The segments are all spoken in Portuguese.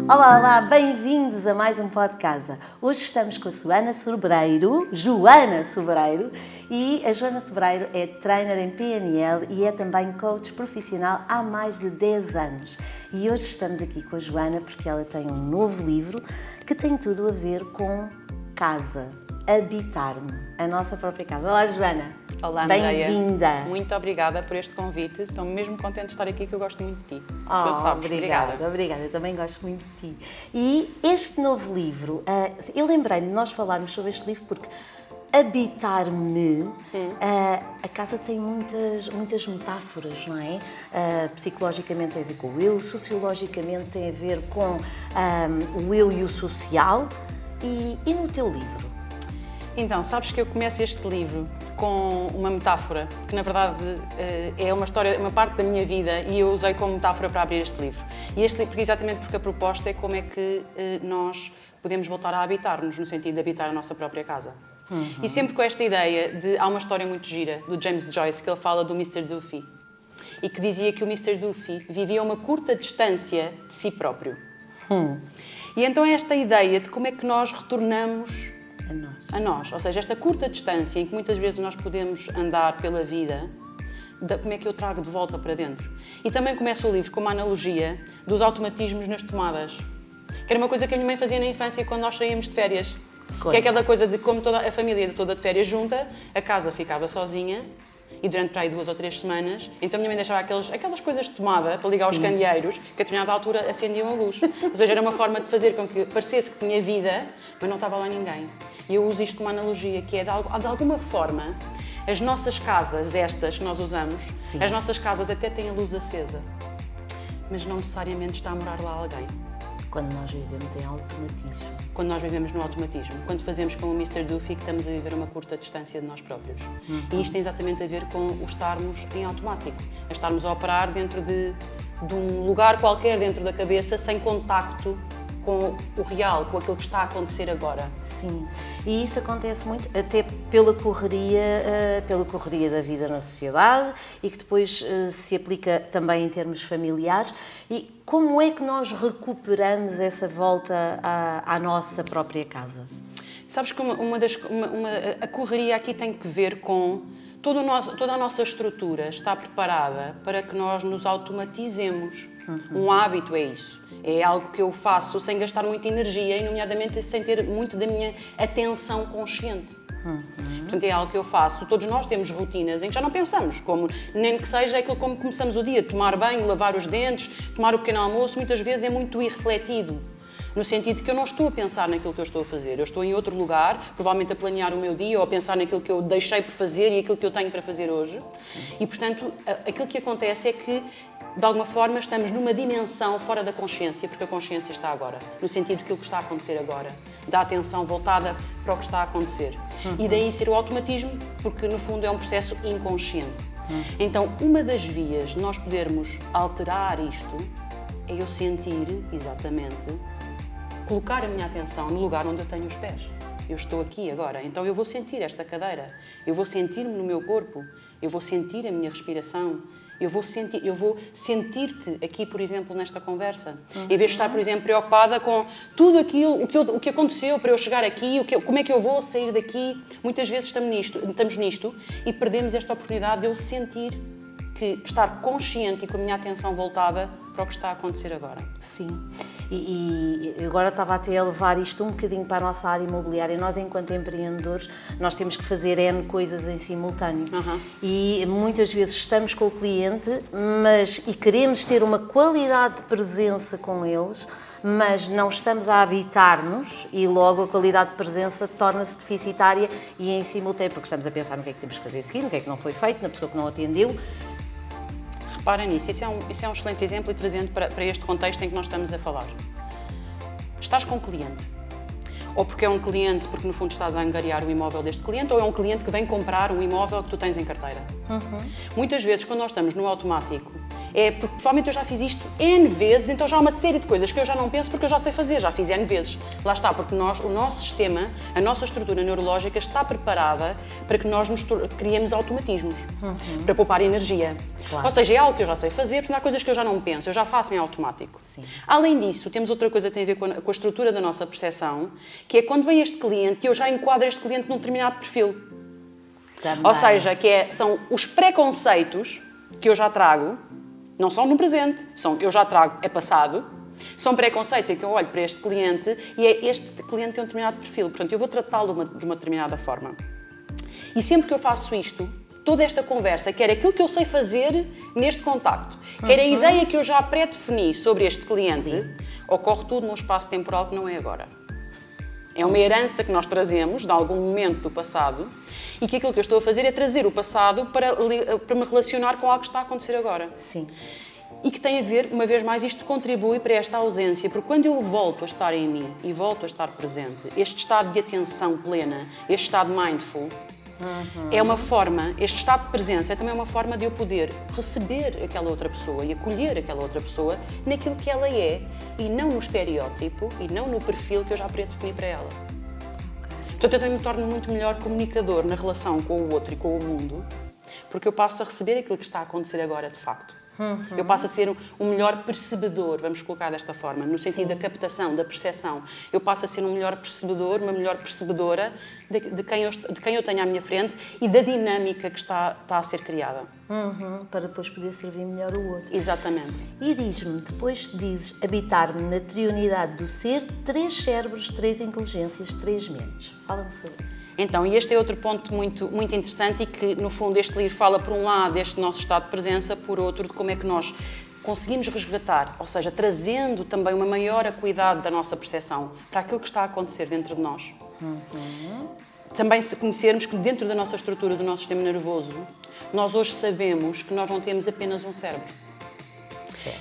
Olá, olá, bem-vindos a mais um Pó de Casa. Hoje estamos com a Joana Sobreiro, e a Joana Sobreiro é trainer em PNL e é também coach profissional há mais de 10 anos. E hoje estamos aqui com a Joana porque ela tem um novo livro que tem tudo a ver com casa, habitar-me, a nossa própria casa. Olá, Joana. Olá, Andreia. Bem-vinda. Muito obrigada por este convite. Estou mesmo contente de estar aqui, que eu gosto muito de ti. Oh, tu sabes. Obrigada. Eu também gosto muito de ti. E este novo livro, eu lembrei-me de nós falarmos sobre este livro porque habitar-me, a casa tem muitas metáforas, não é? Psicologicamente tem a ver com o eu, sociologicamente tem a ver com o eu e o social. E no teu livro? Então, sabes que eu começo este livro com uma metáfora, que na verdade é uma história, uma parte da minha vida, e eu usei como metáfora para abrir este livro. E este livro, exatamente porque a proposta é como é que nós podemos voltar a habitar-nos, no sentido de habitar a nossa própria casa. E sempre com esta ideia de... Há uma história muito gira, do James Joyce, que ele fala do Mr. Duffy, e que dizia que o Mr. Duffy vivia a uma curta distância de si próprio. E então é esta ideia de como é que nós retornamos a nós. Ou seja, esta curta distância em que muitas vezes nós podemos andar pela vida, como é que eu trago de volta para dentro. E também começa o livro com uma analogia dos automatismos nas tomadas, que era uma coisa que a minha mãe fazia na infância quando nós saíamos de férias. Que é aquela coisa de como toda a família toda de férias junta, a casa ficava sozinha, e durante para aí 2 ou 3 semanas, então a minha mãe deixava aquelas coisas de tomada para ligar os candeeiros, que a determinada altura acendiam a luz. Ou seja, era uma forma de fazer com que parecesse que tinha vida, mas não estava lá ninguém. E eu uso isto como uma analogia, que é de alguma forma, as nossas casas, estas que nós usamos, as nossas casas até têm a luz acesa, mas não necessariamente está a morar lá alguém. Quando nós vivemos em automatismo. Quando nós vivemos no automatismo. Quando fazemos como o Mr. Duffy, que estamos a viver uma curta distância de nós próprios. E isto tem exatamente a ver com o estarmos em automático. A estarmos a operar dentro de um lugar qualquer dentro da cabeça, sem contacto com o real, com aquilo que está a acontecer agora. Sim, e isso acontece muito até pela correria da vida na sociedade e que depois se aplica também em termos familiares. E como é que nós recuperamos essa volta à nossa própria casa? Sabes que a correria aqui tem que ver com toda a nossa estrutura está preparada para que nós nos automatizemos. Um hábito é isso. É algo que eu faço sem gastar muita energia e, nomeadamente, sem ter muito da minha atenção consciente. Portanto, é algo que eu faço. Todos nós temos rotinas em que já não pensamos, como nem que seja aquilo como começamos o dia, tomar banho, lavar os dentes, tomar o pequeno almoço, muitas vezes é muito irrefletido. No sentido de que eu não estou a pensar naquilo que eu estou a fazer. Eu estou em outro lugar, provavelmente a planear o meu dia ou a pensar naquilo que eu deixei por fazer e aquilo que eu tenho para fazer hoje. E, portanto, aquilo que acontece é que, de alguma forma, estamos numa dimensão fora da consciência, porque a consciência está agora, no sentido daquilo que está a acontecer agora, da atenção voltada para o que está a acontecer. E daí ser o automatismo, porque, no fundo, é um processo inconsciente. Então, uma das vias de nós podermos alterar isto é eu sentir, exatamente, colocar a minha atenção no lugar onde eu tenho os pés. Eu estou aqui agora, então eu vou sentir esta cadeira, eu vou sentir-me no meu corpo, eu vou sentir a minha respiração, eu vou sentir-te aqui, por exemplo, nesta conversa. Em vez de estar, por exemplo, preocupada com tudo aquilo, o que aconteceu para eu chegar aqui, como é que eu vou sair daqui. Muitas vezes estamos nisto e perdemos esta oportunidade de eu sentir que estar consciente e com a minha atenção voltada para o que está a acontecer agora. Sim. E agora estava até a levar isto um bocadinho para a nossa área imobiliária. Nós, enquanto empreendedores, nós temos que fazer N coisas em simultâneo. E muitas vezes estamos com o cliente e queremos ter uma qualidade de presença com eles, mas não estamos a habitar-nos e logo a qualidade de presença torna-se deficitária e em simultâneo, porque estamos a pensar no que é que temos que fazer a seguir, no que é que não foi feito, na pessoa que não atendeu. Reparem nisso, isso é um excelente exemplo e trazendo para este contexto em que nós estamos a falar. Estás com um cliente, ou porque é um cliente porque no fundo estás a angariar o imóvel deste cliente, ou é um cliente que vem comprar um imóvel que tu tens em carteira. Muitas vezes, quando nós estamos no automático, É porque provavelmente eu já fiz isto N vezes, então já há uma série de coisas que eu já não penso porque eu já sei fazer, já fiz N vezes. Lá está, porque o nosso sistema, a nossa estrutura neurológica está preparada para que nós criemos automatismos, para poupar energia. Claro. Ou seja, é algo que eu já sei fazer, porque há coisas que eu já não penso, eu já faço em automático. Sim. Além disso, temos outra coisa que tem a ver com a estrutura da nossa percepção, que é quando vem este cliente, eu já enquadro este cliente num determinado perfil. Também. Ou seja, são os preconceitos que eu já trago, não são no presente, eu já trago, é passado, são preconceitos em que eu olho para este cliente e este cliente tem um determinado perfil, portanto eu vou tratá-lo de uma determinada forma. E sempre que eu faço isto, toda esta conversa, quer aquilo que eu sei fazer neste contacto, quer a ideia que eu já pré-defini sobre este cliente, ocorre tudo num espaço temporal que não é agora. É uma herança que nós trazemos de algum momento do passado e que aquilo que eu estou a fazer é trazer o passado para me relacionar com algo que está a acontecer agora. Sim. E que tem a ver, uma vez mais, isto contribui para esta ausência, porque quando eu volto a estar em mim e volto a estar presente, este estado de atenção plena, este estado mindful, é uma forma, este estado de presença é também uma forma de eu poder receber aquela outra pessoa e acolher aquela outra pessoa naquilo que ela é e não no estereótipo e não no perfil que eu já predefini para ela. Portanto, eu também me torno muito melhor comunicador na relação com o outro e com o mundo, porque eu passo a receber aquilo que está a acontecer agora de facto. Eu passo a ser um melhor percebedor, vamos colocar desta forma, no sentido da captação, da percepção. Eu passo a ser um melhor percebedor, uma melhor percebedora de quem eu tenho à minha frente e da dinâmica que está a ser criada. Para depois poder servir melhor o outro. Exatamente. E diz-me, depois dizes habitar-me na triunidade do ser, 3 cérebros, 3 inteligências, 3 mentes. Fala-me sobre isso. Então, e este é outro ponto muito, muito interessante e que, no fundo, este livro fala, por um lado, deste nosso estado de presença, por outro, de como é que nós conseguimos resgatar, ou seja, trazendo também uma maior acuidade da nossa percepção para aquilo que está a acontecer dentro de nós. Também se conhecermos que dentro da nossa estrutura, do nosso sistema nervoso, nós hoje sabemos que nós não temos apenas um cérebro.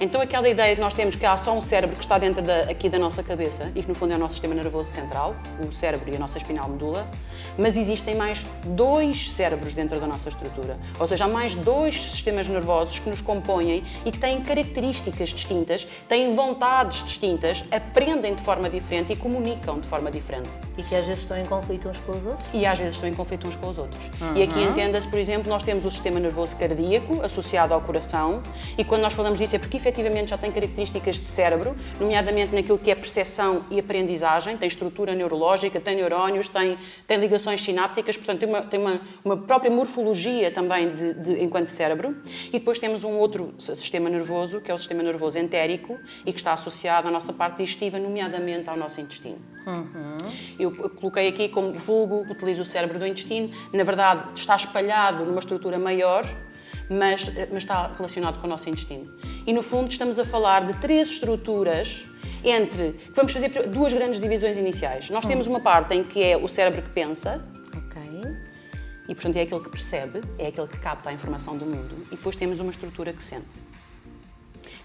Então aquela ideia que nós temos que há só um cérebro que está dentro aqui da nossa cabeça e que no fundo é o nosso sistema nervoso central, o cérebro e a nossa espinal medula, mas existem mais 2 cérebros dentro da nossa estrutura. Ou seja, há mais 2 sistemas nervosos que nos compõem e que têm características distintas, têm vontades distintas, aprendem de forma diferente e comunicam de forma diferente. E que às vezes estão em conflito uns com os outros? E às vezes estão em conflito uns com os outros. E aqui entenda-se, por exemplo, nós temos o sistema nervoso cardíaco associado ao coração e quando nós falamos disso é porque efetivamente já tem características de cérebro, nomeadamente naquilo que é percepção e aprendizagem, tem estrutura neurológica, tem neurónios, tem ligações sinápticas, portanto tem uma própria morfologia também enquanto cérebro. E depois temos um outro sistema nervoso, que é o sistema nervoso entérico e que está associado à nossa parte digestiva, nomeadamente ao nosso intestino. Eu coloquei aqui como vulgo, utilizo o cérebro do intestino, na verdade está espalhado numa estrutura maior, mas está relacionado com o nosso intestino. E, no fundo, estamos a falar de 3 estruturas vamos fazer 2 grandes divisões iniciais. Nós temos uma parte em que é o cérebro que pensa, e, portanto, é aquele que percebe, é aquele que capta a informação do mundo, e depois temos uma estrutura que sente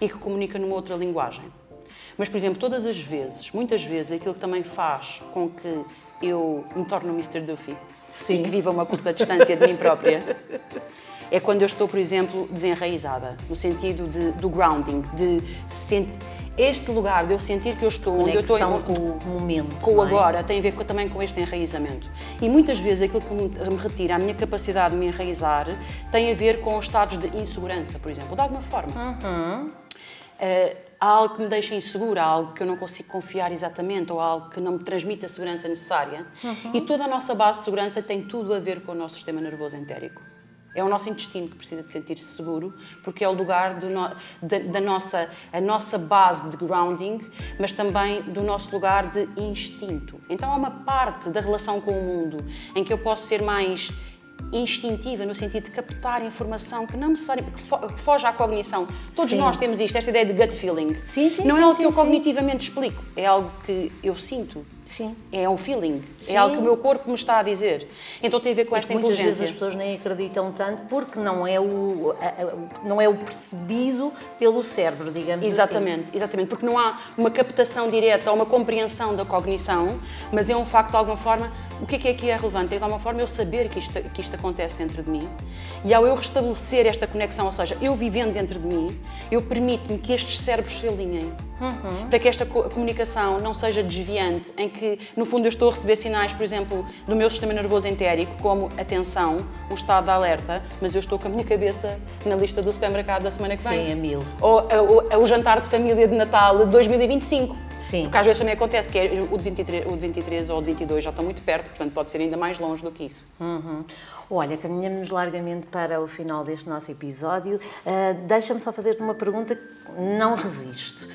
e que comunica numa outra linguagem. Mas, por exemplo, todas as vezes, muitas vezes, aquilo que também faz com que eu me torne um Mr. Duffy e que viva uma curta distância de mim própria, é quando eu estou, por exemplo, desenraizada, no sentido do grounding, este lugar de eu sentir que eu estou onde eu estou com o momento, com o agora, tem a ver também com este enraizamento. E muitas vezes aquilo que me retira a minha capacidade de me enraizar tem a ver com os estados de insegurança, por exemplo, de alguma forma. Há algo que me deixa insegura, há algo que eu não consigo confiar exatamente, ou há algo que não me transmite a segurança necessária. E toda a nossa base de segurança tem tudo a ver com o nosso sistema nervoso entérico. É o nosso intestino que precisa de sentir-se seguro, porque é o lugar da nossa base de grounding, mas também do nosso lugar de instinto. Então há uma parte da relação com o mundo em que eu posso ser mais instintiva, no sentido de captar informação que não necessariamente que foge à cognição. Todos nós temos esta ideia de gut feeling. Não é algo que eu cognitivamente explico, é algo que eu sinto. Sim. É um feeling. Sim. É algo que o meu corpo me está a dizer. Então tem a ver com esta muitas inteligência. vezes as pessoas nem acreditam tanto porque não é o percebido pelo cérebro, digamos Exatamente, assim. exatamente, porque não há uma captação direta ou uma compreensão da cognição, mas é um facto de alguma forma. O que é aqui é relevante? É de alguma forma eu saber que isto acontece dentro de mim, e ao eu restabelecer esta conexão, ou seja, eu vivendo dentro de mim, eu permito-me que estes cérebros se alinhem. Para que esta comunicação não seja desviante, em que, no fundo, eu estou a receber sinais, por exemplo, do meu sistema nervoso entérico, como atenção, o estado de alerta, mas eu estou com a minha cabeça na lista do supermercado da semana que vem. Sim, a 1000. Ou o jantar de família de Natal de 2025. Sim. Porque às vezes também acontece que o de 23 ou o de 22 já está muito perto, portanto pode ser ainda mais longe do que isso. Olha, caminhamos largamente para o final deste nosso episódio. Deixa-me só fazer-te uma pergunta que não resisto.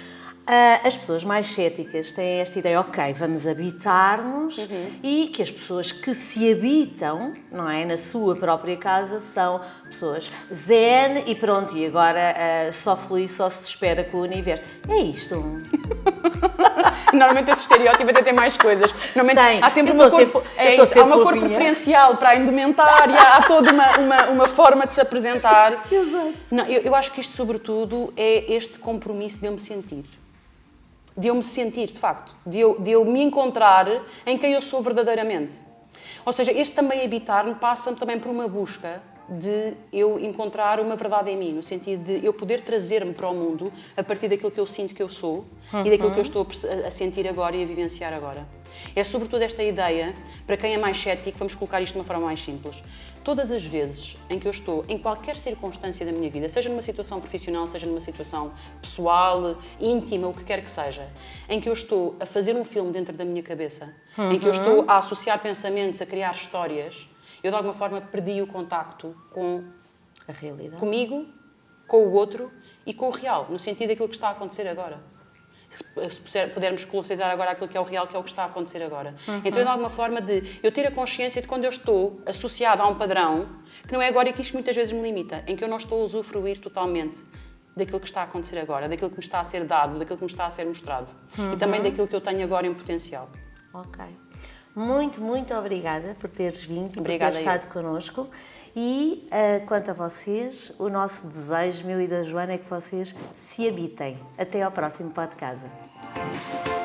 As pessoas mais céticas têm esta ideia, ok, vamos habitar-nos e que as pessoas que se habitam, não é, na sua própria casa são pessoas zen e pronto, e agora só flui, só se espera com o universo. É isto? Normalmente esse estereótipo até tem mais coisas. Normalmente Tem. há sempre há uma cor preferencial para a indumentária, há toda uma forma de se apresentar. Exato. Não, eu acho que isto, sobretudo, é este compromisso de eu me sentir. De eu me sentir, de facto. De eu me encontrar em quem eu sou verdadeiramente. Ou seja, este também habitar-me passa também por uma busca de eu encontrar uma verdade em mim, no sentido de eu poder trazer-me para o mundo a partir daquilo que eu sinto que eu sou e daquilo que eu estou a sentir agora e a vivenciar agora. É sobretudo esta ideia, para quem é mais cético, vamos colocar isto de uma forma mais simples. Todas as vezes em que eu estou, em qualquer circunstância da minha vida, seja numa situação profissional, seja numa situação pessoal, íntima, o que quer que seja, em que eu estou a fazer um filme dentro da minha cabeça, em que eu estou a associar pensamentos, a criar histórias, eu de alguma forma perdi o contacto com A realidade. comigo, com o outro e com o real, no sentido daquilo que está a acontecer agora. Se pudermos considerar agora aquilo que é o real, que é o que está a acontecer agora. Então é de alguma forma de eu ter a consciência de quando eu estou associada a um padrão, que não é agora e que isto muitas vezes me limita, em que eu não estou a usufruir totalmente daquilo que está a acontecer agora, daquilo que me está a ser dado, daquilo que me está a ser mostrado e também daquilo que eu tenho agora em potencial. Ok. Muito, muito obrigada por teres vindo, Obrigada, por teres estado connosco. E quanto a vocês, o nosso desejo, meu e da Joana, é que vocês se habitem. Até ao próximo Pó de Casa.